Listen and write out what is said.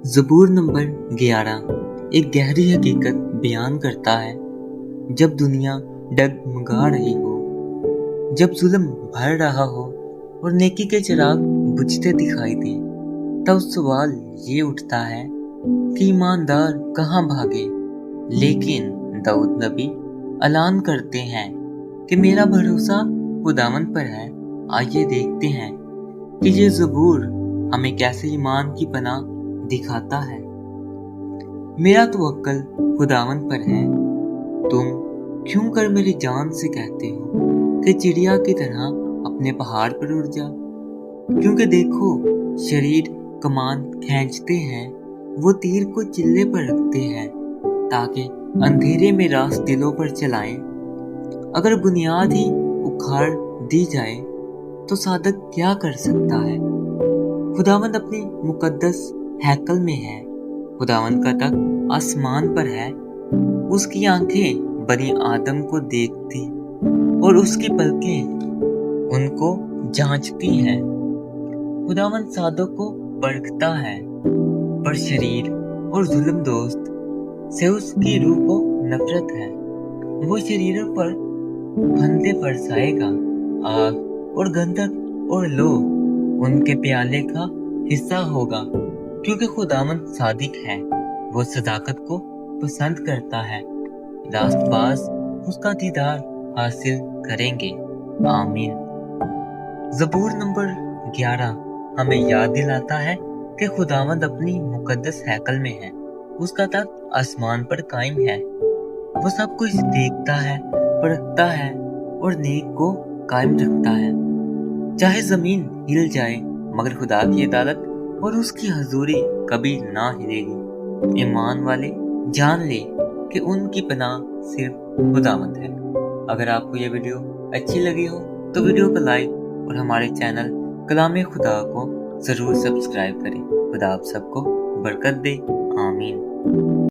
ज़बूर number 11 एक गहरी हकीकत बयान करता है। जब दुनिया डगमगा रही हो, जब जुल्म भर रहा हो और नेकी के चिराग बुझते दिखाई दे, तब सवाल ये उठता है कि ईमानदार कहाँ भागे। लेकिन दाऊद नबी ऐलान करते हैं कि मेरा भरोसा खुदावंद पर है। आइए देखते हैं कि ये ज़बूर हमें कैसे ईमान की पनाह दिखाता है। मेरा तवक्कल खुदावंद पर है। तुम क्यों कर मेरी जान से कहते हो कि चिड़िया की तरह अपने पहाड़ पर उड़ जा। क्योंकि देखो, शरीर कमान खींचते हैं, वो तीर को चिल्ले पर रखते हैं ताकि अंधेरे में रास दिलों पर चलाएं। अगर बुनियाद ही उखाड़ दी जाए तो सादक क्या कर सकता है। खुदावंद अपनी मुकद्दस हैकल में है। खुदावंद का तख्त आसमान पर है। उसकी आंखें बनी आदम को देखती और उसकी पलकें उनको जांचती हैं। खुदावंद सादों को परखता है, पर शरीर और जुल्म दोस्त से उसकी रूह को नफरत है। वो शरीरों पर फंदे बरसाएगा, आग और गंधक और लो उनके प्याले का हिस्सा होगा। क्योंकि खुदावंद सादिक है, वो सदाकत को पसंद करता है। रास्तबाज उसका दीदार हासिल करेंगे। आमीन। ज़बूर नंबर 11 हमें याद दिलाता है कि खुदावंद अपनी मुकद्दस हैकल में है। उसका तख्त आसमान पर कायम है। वो सब कुछ देखता है, परखता है और नेक को कायम रखता है। चाहे जमीन हिल जाए, मगर खुदा की अदालत और उसकी हजूरी कभी ना हिलेगी। ईमान वाले जान ले कि उनकी पनाह सिर्फ खुदावंद है। अगर आपको यह वीडियो अच्छी लगी हो तो वीडियो को लाइक और हमारे चैनल कलाम खुदा को ज़रूर सब्सक्राइब करें। खुदा आप सबको बरकत दे। आमीन।